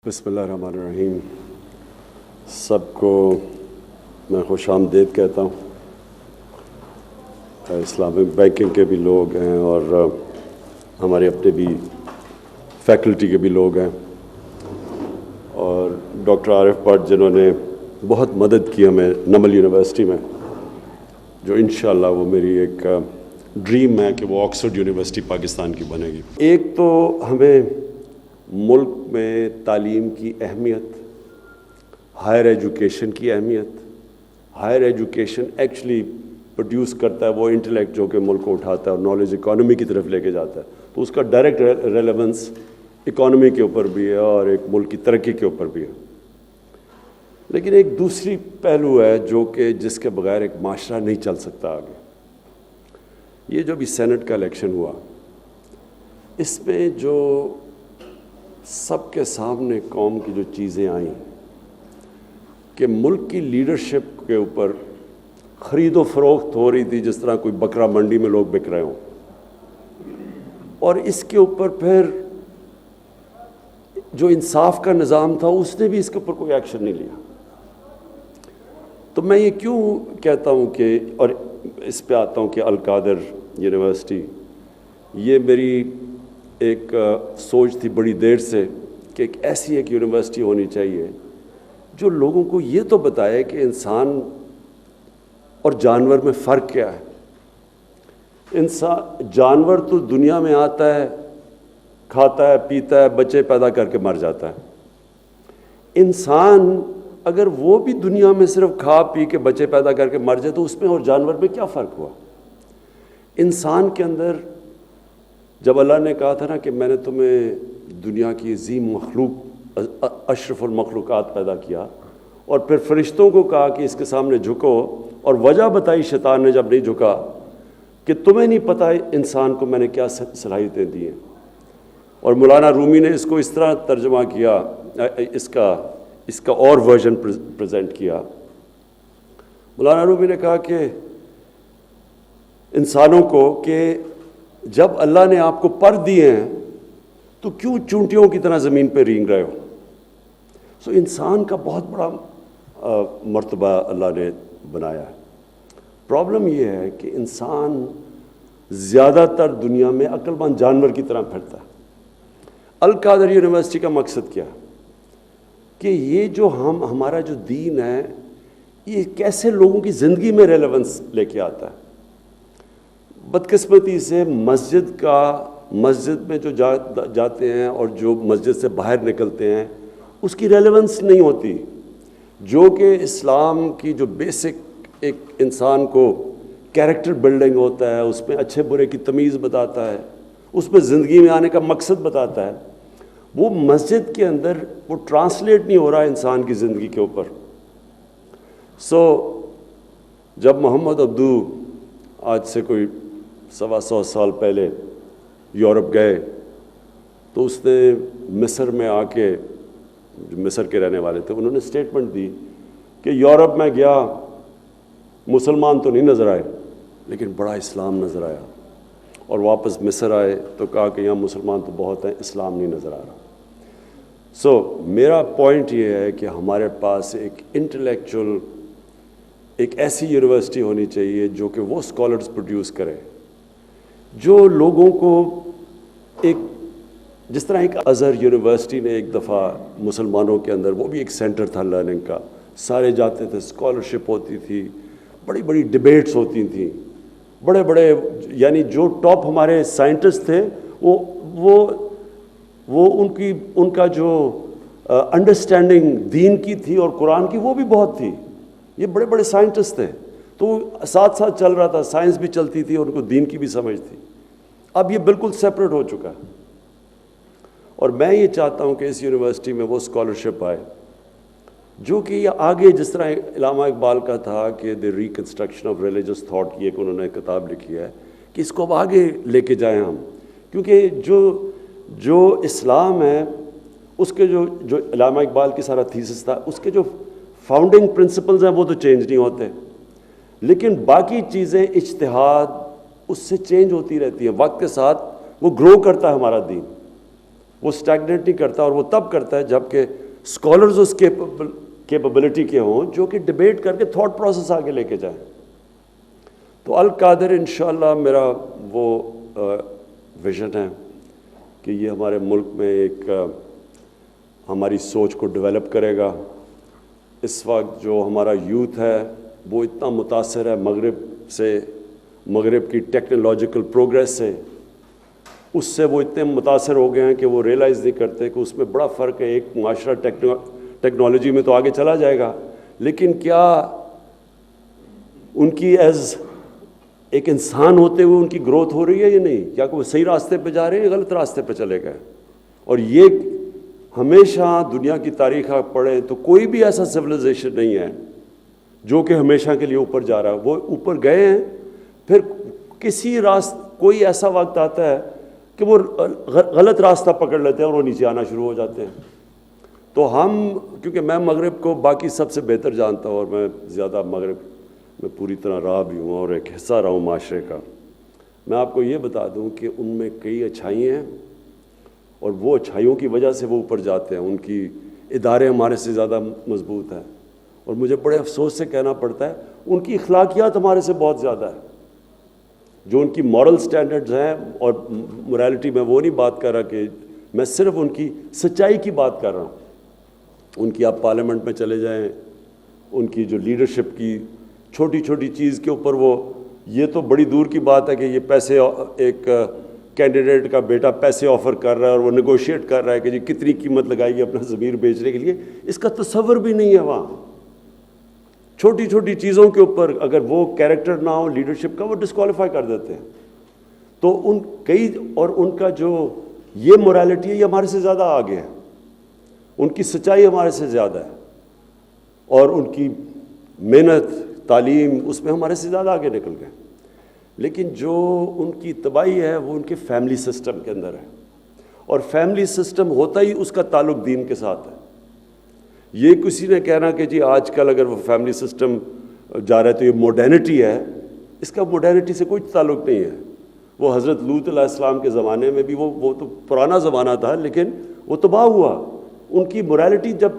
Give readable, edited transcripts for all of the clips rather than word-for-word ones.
بسم اللہ الرحمن الرحیم. سب کو میں خوش آمدید کہتا ہوں. اسلامک بینکنگ کے بھی لوگ ہیں اور ہمارے اپنے بھی فیکلٹی کے بھی لوگ ہیں، اور ڈاکٹر عارف بٹ جنہوں نے بہت مدد کی ہمیں نمل یونیورسٹی میں، جو انشاءاللہ وہ میری ایک ڈریم ہے کہ وہ آکسفورڈ یونیورسٹی پاکستان کی بنے گی. ایک تو ہمیں ملک میں تعلیم کی اہمیت، ہائر ایجوکیشن کی اہمیت. ہائر ایجوکیشن ایکچولی پروڈیوس کرتا ہے وہ انٹلیکٹ جو کہ ملک کو اٹھاتا ہے اور نالج اکانومی کی طرف لے کے جاتا ہے، تو اس کا ڈائریکٹ ریلیونس اکانومی کے اوپر بھی ہے اور ایک ملک کی ترقی کے اوپر بھی ہے. لیکن ایک دوسری پہلو ہے جو کہ جس کے بغیر ایک معاشرہ نہیں چل سکتا آگے. یہ جو بھی سینٹ کا الیکشن ہوا، اس میں جو سب کے سامنے قوم کی جو چیزیں آئیں کہ ملک کی لیڈرشپ کے اوپر خرید و فروخت ہو رہی تھی جس طرح کوئی بکرا منڈی میں لوگ بک رہے ہوں، اور اس کے اوپر پھر جو انصاف کا نظام تھا اس نے بھی اس کے اوپر کوئی ایکشن نہیں لیا. تو میں یہ کیوں کہتا ہوں کہ، اور اس پہ آتا ہوں کہ القادر یونیورسٹی، یہ میری ایک سوچ تھی بڑی دیر سے کہ ایک ایسی ایک یونیورسٹی ہونی چاہیے جو لوگوں کو یہ تو بتائے کہ انسان اور جانور میں فرق کیا ہے. جانور تو دنیا میں آتا ہے، کھاتا ہے، پیتا ہے، بچے پیدا کر کے مر جاتا ہے. انسان اگر وہ بھی دنیا میں صرف کھا پی کے بچے پیدا کر کے مر جائے تو اس میں اور جانور میں کیا فرق ہوا؟ انسان کے اندر جب اللہ نے کہا تھا نا کہ میں نے تمہیں دنیا کی عظیم مخلوق، اشرف المخلوقات پیدا کیا، اور پھر فرشتوں کو کہا کہ اس کے سامنے جھکو، اور وجہ بتائی شیطان نے جب نہیں جھکا کہ تمہیں نہیں پتہ انسان کو میں نے کیا صلاحیتیں دی ہیں. اور مولانا رومی نے اس کو اس طرح ترجمہ کیا، اس کا اور ورژن پریزنٹ کیا. مولانا رومی نے کہا کہ انسانوں کو کہ جب اللہ نے آپ کو پر دیے ہیں تو کیوں چونٹیوں کی طرح زمین پہ رینگ رہے ہو؟ سو انسان کا بہت بڑا مرتبہ اللہ نے بنایا ہے. پرابلم یہ ہے کہ انسان زیادہ تر دنیا میں عقل مند جانور کی طرح پھرتا ہے. القادر یونیورسٹی کا مقصد کیا ہے کہ یہ جو ہمارا جو دین ہے یہ کیسے لوگوں کی زندگی میں ریلیونس لے کے آتا ہے. بدقسمتی سے مسجد میں جو جاتے ہیں اور جو مسجد سے باہر نکلتے ہیں اس کی ریلیونس نہیں ہوتی، جو کہ اسلام کی جو بیسک ایک انسان کو کیریکٹر بلڈنگ ہوتا ہے، اس میں اچھے برے کی تمیز بتاتا ہے، اس میں زندگی میں آنے کا مقصد بتاتا ہے. وہ مسجد کے اندر وہ ٹرانسلیٹ نہیں ہو رہا انسان کی زندگی کے اوپر. جب محمد عبدو آج سے کوئی 125 سال پہلے یورپ گئے تو اس نے مصر میں آ کے، جو مصر کے رہنے والے تھے، انہوں نے اسٹیٹمنٹ دی کہ یورپ میں گیا، مسلمان تو نہیں نظر آئے لیکن بڑا اسلام نظر آیا، اور واپس مصر آئے تو کہا کہ یہاں مسلمان تو بہت ہیں، اسلام نہیں نظر آ رہا. میرا پوائنٹ یہ ہے کہ ہمارے پاس ایک انٹلیکچوئل، ایک ایسی یونیورسٹی ہونی چاہیے جو کہ وہ اسکالرز پروڈیوس کرے جو لوگوں کو ایک، جس طرح ایک ازہر یونیورسٹی نے ایک دفعہ مسلمانوں کے اندر، وہ بھی ایک سینٹر تھا لرننگ کا، سارے جاتے تھے، اسکالرشپ ہوتی تھی، بڑی بڑی ڈبیٹس ہوتی تھیں، بڑے بڑے، یعنی جو ٹاپ ہمارے سائنٹسٹ تھے وہ ان کا جو انڈرسٹینڈنگ دین کی تھی اور قرآن کی وہ بھی بہت تھی. یہ بڑے بڑے سائنٹسٹ تھے، تو ساتھ ساتھ چل رہا تھا، سائنس بھی چلتی تھی اور ان کو دین کی بھی سمجھ تھی. اب یہ بالکل سیپریٹ ہو چکا ہے، اور میں یہ چاہتا ہوں کہ اس یونیورسٹی میں وہ اسکالرشپ آئے جو کہ یہ آگے، جس طرح علامہ اقبال کا تھا کہ دی ریکنسٹرکشن آف ریلیجس تھاٹ کی ایک انہوں نے کتاب لکھی ہے، کہ اس کو اب آگے لے کے جائیں ہم. کیونکہ جو اسلام ہے اس کے جو علامہ اقبال کی سارا تھیسس تھا، اس کے جو فاؤنڈنگ پرنسپلز ہیں وہ تو چینج نہیں ہوتے، لیکن باقی چیزیں اجتہاد اس سے چینج ہوتی رہتی ہیں، وقت کے ساتھ وہ گرو کرتا ہے ہمارا دین. وہ اسٹیگنیٹ نہیں کرتا، اور وہ تب کرتا ہے جب کہ اسکالرز اس کیپبلٹی کے ہوں جو کہ ڈبیٹ کر کے تھاٹ پروسیس آگے لے کے جائیں۔ تو القادر انشاءاللہ میرا وہ ویژن ہے کہ یہ ہمارے ملک میں ایک ہماری سوچ کو ڈیولپ کرے گا۔ اس وقت جو ہمارا یوتھ ہے وہ اتنا متاثر ہے مغرب سے، مغرب کی ٹیکنالوجیکل پروگریس سے، اس سے وہ اتنے متاثر ہو گئے ہیں کہ وہ ریئلائز نہیں کرتے کہ اس میں بڑا فرق ہے۔ ایک معاشرہ ٹیکنالوجی میں تو آگے چلا جائے گا، لیکن کیا ان کی ایز ایک انسان ہوتے ہوئے ان کی گروتھ ہو رہی ہے یا نہیں؟ کیا وہ صحیح راستے پہ جا رہے ہیں یا غلط راستے پہ چلے گئے؟ اور یہ ہمیشہ دنیا کی تاریخ آپ پڑھیں تو کوئی بھی ایسا سویلائزیشن نہیں ہے جو کہ ہمیشہ کے لیے اوپر جا رہا ہے۔ وہ اوپر گئے ہیں، پھر کوئی ایسا وقت آتا ہے کہ وہ غلط راستہ پکڑ لیتے ہیں اور وہ نیچے آنا شروع ہو جاتے ہیں۔ تو کیونکہ میں مغرب کو باقی سب سے بہتر جانتا ہوں، اور میں زیادہ مغرب میں پوری طرح رہا بھی ہوں اور ایک حصہ رہا ہوں معاشرے کا، میں آپ کو یہ بتا دوں کہ ان میں کئی اچھائی ہیں، اور وہ اچھائیوں کی وجہ سے وہ اوپر جاتے ہیں۔ ان کی ادارے ہمارے سے زیادہ مضبوط ہیں، اور مجھے بڑے افسوس سے کہنا پڑتا ہے ان کی اخلاقیات ہمارے سے بہت زیادہ ہے۔ جو ان کی مورل سٹینڈرڈز ہیں، اور مورالٹی میں وہ نہیں بات کر رہا کہ میں صرف ان کی سچائی کی بات کر رہا ہوں۔ ان کی آپ پارلیمنٹ میں چلے جائیں، ان کی جو لیڈرشپ کی چھوٹی چھوٹی چیز کے اوپر یہ تو بڑی دور کی بات ہے کہ یہ پیسے، ایک کینڈیڈیٹ کا بیٹا پیسے آفر کر رہا ہے اور وہ نیگوشیٹ کر رہا ہے کہ جی کتنی قیمت لگائے گی اپنا ضمیر بیچنے کے لیے، اس کا تصور بھی نہیں ہے وہاں۔ چھوٹی چھوٹی چیزوں کے اوپر اگر وہ کیریکٹر نہ ہو لیڈرشپ کا، وہ ڈسکوالیفائی کر دیتے ہیں۔ تو ان کا جو یہ مورالٹی ہے یہ ہمارے سے زیادہ آگے ہے، ان کی سچائی ہمارے سے زیادہ ہے، اور ان کی محنت تعلیم اس میں ہمارے سے زیادہ آگے نکل گئے۔ لیکن جو ان کی تباہی ہے وہ ان کے فیملی سسٹم کے اندر ہے، اور فیملی سسٹم ہوتا ہی اس کا تعلق دین کے ساتھ ہے۔ یہ کسی نے کہنا کہ جی آج کل اگر وہ فیملی سسٹم جا رہا ہے تو یہ ماڈرنٹی ہے، اس کا ماڈرنٹی سے کوئی تعلق نہیں ہے۔ وہ حضرت لوط علیہ السلام کے زمانے میں بھی وہ تو پرانا زمانہ تھا، لیکن وہ تباہ ہوا۔ ان کی مورالٹی، جب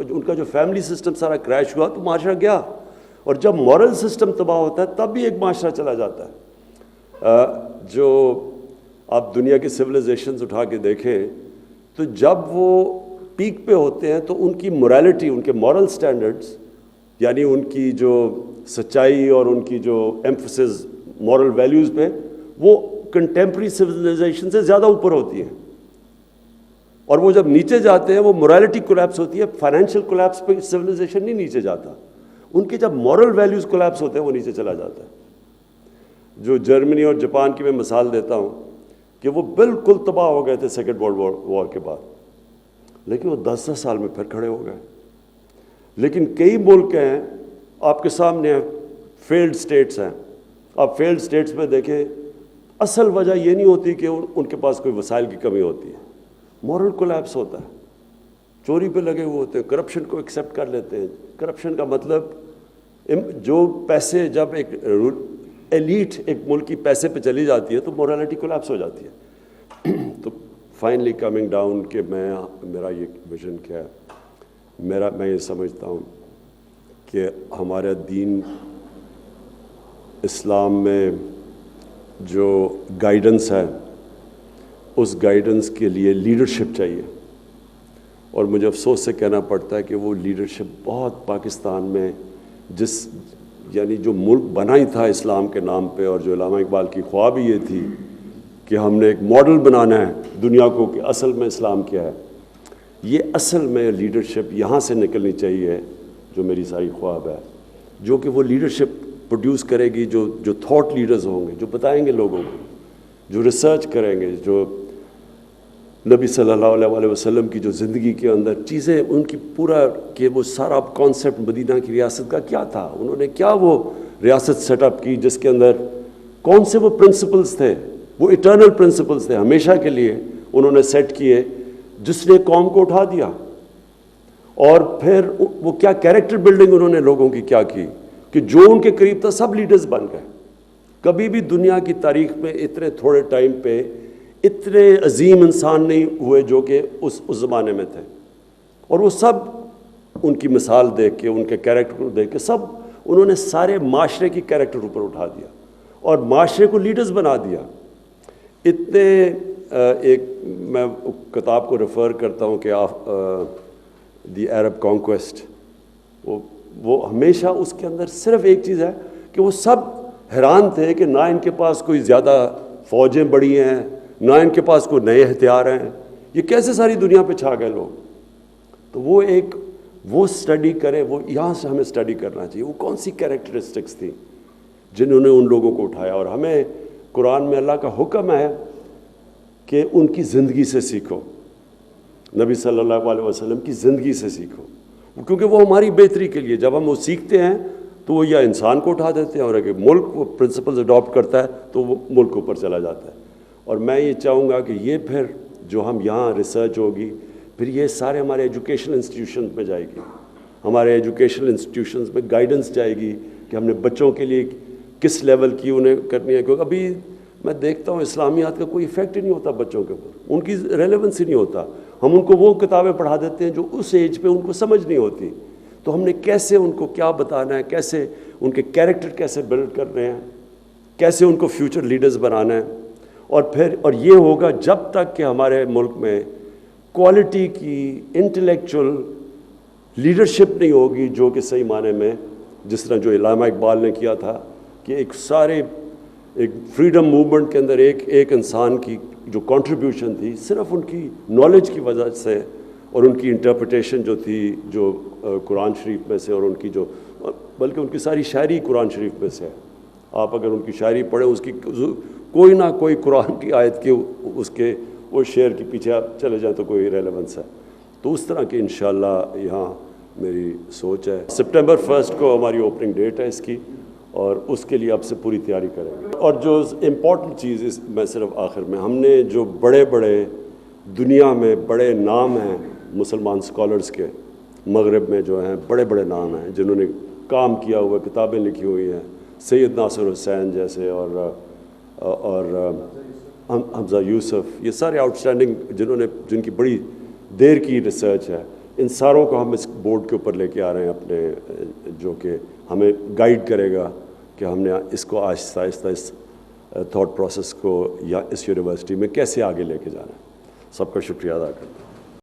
ان کا جو فیملی سسٹم سارا کریش ہوا تو معاشرہ گیا، اور جب مورل سسٹم تباہ ہوتا ہے تب بھی ایک معاشرہ چلا جاتا ہے۔ جو آپ دنیا کے سویلائزیشنز اٹھا کے دیکھیں تو جب وہ پیک پہ ہوتے ہیں تو ان کی مورالٹی، ان کے مورل سٹینڈرڈز، یعنی ان کی جو سچائی اور ان کی جو ایمفسس مورل ویلیوز پہ، وہ کنٹمپری سویلائزیشن سے زیادہ اوپر ہوتی ہیں۔ اور وہ جب نیچے جاتے ہیں وہ مورالٹی کولیپس ہوتی ہے۔ فائنینشیل کولیپس پہ سویلائزیشن نہیں نیچے جاتا، ان کے جب مورل ویلیوز کولیپس ہوتے ہیں وہ نیچے چلا جاتا ہے۔ جو جرمنی اور جاپان کی میں مثال دیتا ہوں کہ وہ بالکل تباہ ہو گئے تھے سیکنڈ ورلڈ وار کے بعد، لیکن وہ 10 سال میں پھر کھڑے ہو گئے۔ لیکن کئی ملک ہیں آپ کے سامنے، فیلڈ سٹیٹس ہیں، آپ فیلڈ سٹیٹس میں دیکھیں، اصل وجہ یہ نہیں ہوتی کہ ان کے پاس کوئی وسائل کی کمی ہوتی ہے، مورل کولیپس ہوتا ہے۔ چوری پہ لگے ہوئے ہوتے ہیں، کرپشن کو ایکسیپٹ کر لیتے ہیں۔ کرپشن کا مطلب جو پیسے، جب ایک ایلیٹ ایک ملک کی پیسے پہ چلی جاتی ہے تو مورالٹی کولیپس ہو جاتی ہے۔ تو فائنلی کمنگ ڈاؤن کہ میرا یہ ویژن کیا ہے، میں یہ سمجھتا ہوں کہ ہمارا دین اسلام میں جو گائیڈنس ہے، اس گائیڈنس کے لیے لیڈرشپ چاہیے، اور مجھے افسوس سے کہنا پڑتا ہے کہ وہ لیڈرشپ بہت پاکستان میں، یعنی جو ملک بنا ہی تھا اسلام کے نام پہ، اور جو علامہ اقبال کی خواب ہی یہ تھی کہ ہم نے ایک ماڈل بنانا ہے دنیا کو کہ اصل میں اسلام کیا ہے، یہ اصل میں لیڈرشپ یہاں سے نکلنی چاہیے، جو میری ساری خواب ہے، جو کہ وہ لیڈرشپ پروڈیوس کرے گی جو تھاٹ لیڈرز ہوں گے، جو بتائیں گے لوگوں کو، جو ریسرچ کریں گے، جو نبی صلی اللہ علیہ وسلم کی جو زندگی کے اندر چیزیں، ان کی پورا کہ وہ سارا کانسیپٹ مدینہ کی ریاست کا کیا تھا، انہوں نے کیا وہ ریاست سیٹ اپ کی، جس کے اندر کون سے وہ پرنسپلز تھے، وہ ایٹرنل پرنسپلز تھے، ہمیشہ کے لیے انہوں نے سیٹ کیے، جس نے قوم کو اٹھا دیا۔ اور پھر وہ کیا کیریکٹر بلڈنگ انہوں نے لوگوں کی کیا کی کہ جو ان کے قریب تھا سب لیڈرز بن گئے۔ کبھی بھی دنیا کی تاریخ میں اتنے تھوڑے ٹائم پہ اتنے عظیم انسان نہیں ہوئے جو کہ اس زمانے میں تھے، اور وہ سب ان کی مثال دیکھ کے، ان کے کیریکٹر کو دیکھ کے، سب انہوں نے سارے معاشرے کی کیریکٹر اوپر اٹھا دیا اور معاشرے کو لیڈرز بنا دیا۔ اتنے ایک میں کتاب کو ریفر کرتا ہوں کہ دی عرب کانکویسٹ، وہ ہمیشہ اس کے اندر صرف ایک چیز ہے کہ وہ سب حیران تھے کہ نہ ان کے پاس کوئی زیادہ فوجیں بڑی ہیں، نہ ان کے پاس کوئی نئے ہتھیار ہیں، یہ کیسے ساری دنیا پہ چھا گئے لوگ۔ تو وہ اسٹڈی کرے، وہ یہاں سے ہمیں اسٹڈی کرنا چاہیے، وہ کون سی کیریکٹرسٹکس تھیں جنہوں نے ان لوگوں کو اٹھایا۔ اور ہمیں قرآن میں اللہ کا حکم ہے کہ ان کی زندگی سے سیکھو، نبی صلی اللہ علیہ وسلم کی زندگی سے سیکھو، کیونکہ وہ ہماری بہتری کے لیے، جب ہم وہ سیکھتے ہیں تو وہ یا انسان کو اٹھا دیتے ہیں، اور اگر ملک وہ پرنسپلز اڈاپٹ کرتا ہے تو وہ ملک اوپر چلا جاتا ہے۔ اور میں یہ چاہوں گا کہ یہ پھر جو ہم یہاں ریسرچ ہوگی، پھر یہ سارے ہمارے ایجوکیشنل انسٹیٹیوشنز میں جائے گی، ہمارے ایجوکیشنل انسٹیٹیوشنز میں گائیڈنس جائے گی کہ ہم نے بچوں کے لیے کس لیول کی انہیں کرنی ہے، کیونکہ ابھی میں دیکھتا ہوں اسلامیات کا کوئی ایفیکٹ ہی نہیں ہوتا بچوں کے اوپر، ان کی ریلیونس ہی نہیں ہوتا۔ ہم ان کو وہ کتابیں پڑھا دیتے ہیں جو اس ایج پہ ان کو سمجھ نہیں ہوتی، تو ہم نے کیسے ان کو کیا بتانا ہے، کیسے ان کے کیریکٹر کیسے بلڈ کرنے ہیں، کیسے ان کو فیوچر لیڈرز بنانا ہے۔ اور یہ ہوگا جب تک کہ ہمارے ملک میں کوالٹی کی انٹلیکچول لیڈرشپ نہیں ہوگی، جو کہ صحیح معنی میں جس طرح جو علامہ اقبال نے کیا تھا کہ ایک فریڈم موومنٹ کے اندر ایک انسان کی جو کنٹریبیوشن تھی صرف ان کی نالج کی وجہ سے، اور ان کی انٹرپریٹیشن جو تھی جو قرآن شریف میں سے، اور ان کی جو بلکہ ان کی ساری شاعری قرآن شریف میں سے ہے۔ آپ اگر ان کی شاعری پڑھیں، اس کی کوئی نہ کوئی قرآن کی آیت کے اس کے وہ شعر کے پیچھے آپ چلے جائیں تو کوئی ریلیونس ہے۔ تو اس طرح کی انشاءاللہ یہاں میری سوچ ہے۔ سپٹمبر 1 کو ہماری اوپننگ ڈیٹ ہے اس کی، اور اس کے لیے اب سے پوری تیاری کریں گے۔ اور جو امپورٹنٹ چیز میں صرف آخر میں، ہم نے جو بڑے دنیا میں بڑے نام ہیں مسلمان اسکالرس کے، مغرب میں جو ہیں بڑے نام ہیں جنہوں نے کام کیا ہوا، کتابیں لکھی ہوئی ہیں، سید ناصر حسین جیسے، اور حمزہ یوسف، یہ سارے آؤٹ اسٹینڈنگ جن کی بڑی دیر کی ریسرچ ہے، ان ساروں کو ہم اس بورڈ کے اوپر لے کے آ رہے ہیں اپنے، جو کہ ہمیں گائیڈ کرے گا کہ ہم نے اس کو آہستہ آہستہ اس تھاٹ پروسیس کو یا اس یونیورسٹی میں کیسے آگے لے کے جانا ہے۔ سب کا شکریہ ادا کرتا ہوں۔